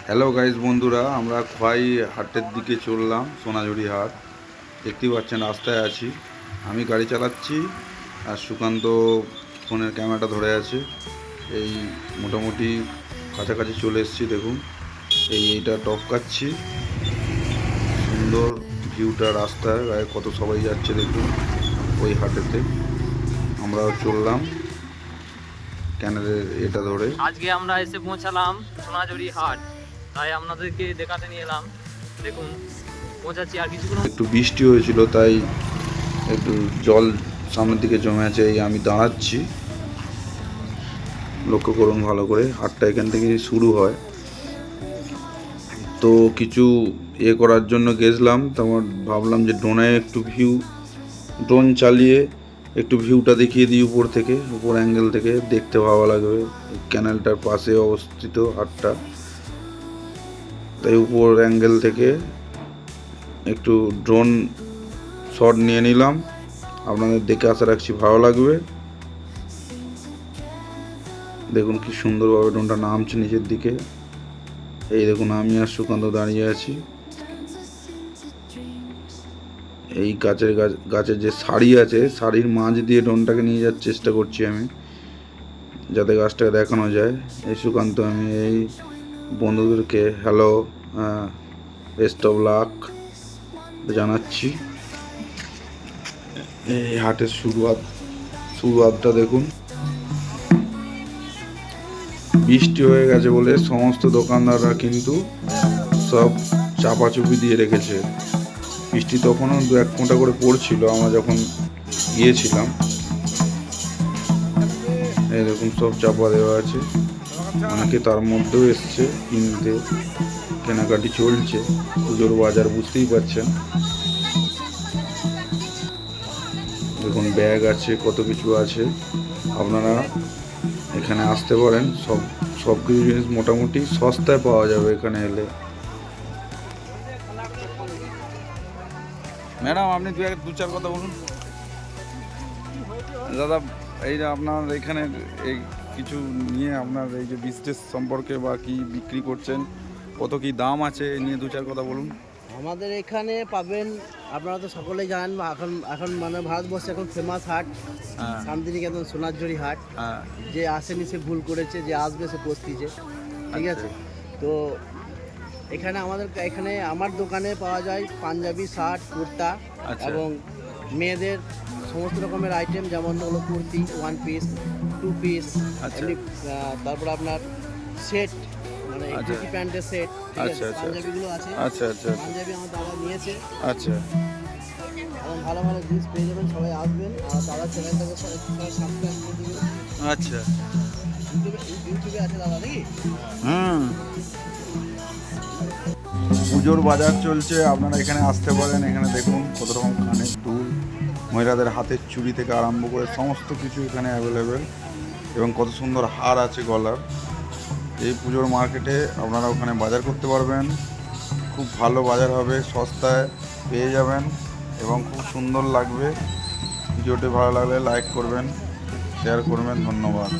Hello guys বন্ধুরা, আমরা খোয়াই হাটের দিকে চললাম। সোনাঝুরি হাট দেখতেই পাচ্ছেন, রাস্তায় আছি, আমি গাড়ি চালাচ্ছি আর সুকান্ত ফোনের ক্যামেরাটা ধরে আছে। এই মোটামুটি কাছাকাছি চলে এসেছি। দেখুন এইটা টপকাচ্ছি, সুন্দর ভিউটা, রাস্তায় গায়ে কত সবাই যাচ্ছে দেখুন। ওই হাটেতে আমরাও চললাম ক্যানেলের এটা ধরে। আজকে আমরা এসে পৌঁছালাম সোনাঝুরি হাট, তাই আপনাদেরকে দেখাতে নিয়ে এলাম। দেখুন পৌঁছাচ্ছি আর কিছুক্ষণ। একটু বৃষ্টি হয়েছিল তাই একটু জল সামনের দিকে জমে আছে। এই আমি দাঁড়াচ্ছি, লক্ষ্য করুন ভালো করে। হাটটা এখান থেকে শুরু হয়। তো কিছু করার জন্য গেছিলাম, তারপর ভাবলাম যে ড্রোন চালিয়ে একটু ভিউটা দেখিয়ে দিই উপর থেকে, উপর অ্যাঙ্গেল থেকে দেখতে ভালো লাগবে। ক্যানেলটার পাশে অবস্থিত হাটটা, তাই উপর অ্যাঙ্গেল থেকে একটু ড্রোন শট নিয়ে নিলাম। আপনাদের দেখে আশা রাখছি ভালো লাগবে। দেখুন কি সুন্দরভাবে ড্রোনটা নামছে নিচের দিকে। এই দেখুন আমি আর সুকান্ত দাঁড়িয়ে আছি। এই গাছের যে সারি আছে, সারির মাঝ দিয়ে ড্রোনটাকে নিয়ে যাওয়ার চেষ্টা করছি আমি, যাতে গাছটাকে দেখানো যায়। এই সুকান্ত আমি এই বন্ধুদেরকে হ্যালো, বেস্ট অফ লাক জানাচ্ছি। এই হাটের শুরুয়াতটা দেখুন। বৃষ্টি হয়ে গেছে বলে সমস্ত দোকানদাররা কিন্তু সব চাপাচুপি দিয়ে রেখেছে। বৃষ্টি তখনও 1 ফোঁটা করে পড়ছিল আমরা যখন গিয়েছিলাম। এই দেখুন সব চাপা দেওয়া আছে, অনেকে তার মধ্যেও এসছে কিনতে। কেনাকাটি চলছে, পুজোর বাজার বুঝতেই পারছেন। দেখুন ব্যাগ আছে, কত কিছু আছে। আপনারা এখানে আসতে পারেন, সব কিছু জিনিস মোটামুটি সস্তায় পাওয়া যাবে এখানে এলে। ম্যাডাম আপনি দু চার কথা বলুন। দাদা এই যে আপনার এখানে এই কিছু নিয়ে আপনার এই যে বিজনেস সম্পর্কে বা কি বিক্রি করছেন, কত কি দাম আছে এই নিয়ে 2-4 কথা বলুন। আমাদের এখানে পাবেন, আপনারা তো সকলেই জানেন, এখন মানে ভারতবর্ষে এখন ফেমাস হাট শান্তিনিকেতন সোনাঝুরি হাট। যে আসেনি সে ভুল করেছে, যে আসবে সে পস্তিছে, ঠিক আছে। তো এখানে আমার দোকানে পাওয়া যায় পাঞ্জাবি শার্ট, কুর্তা এবং মেয়েদের সমস্ত রকমের আইটেম, যেমন হলো কুর্তি, 1 পিস, 2 পিস, তারপর আপনার সেট, মানে কুর্তি প্যান্টের সেট, পাঞ্জাবিগুলো আছে। পাঞ্জাবি আমার দাদা নিয়েছে। এবং ভালো ভালো জিনিস পেয়ে যাবেন, সবাই আসবেন। আর দাদার চ্যানেলটাকে সাবস্ক্রাইব করে দেবেন। ইউটিউবে আছে দাদা নাকি? পুজোর বাজার চলছে, আপনারা এখানে আসতে পারেন। এখানে দেখুন কত রকম কানের দুল, মহিলাদের হাতের চুড়ি থেকে আরম্ভ করে সমস্ত কিছু এখানে অ্যাভেলেবেল, এবং কত সুন্দর হার আছে গলার। এই পুজোর মার্কেটে আপনারা ওখানে বাজার করতে পারবেন। খুব ভালো বাজার হবে, সস্তায় পেয়ে যাবেন এবং খুব সুন্দর লাগবে। ভিডিওটি ভালো লাগলে লাইক করবেন, শেয়ার করবেন। ধন্যবাদ।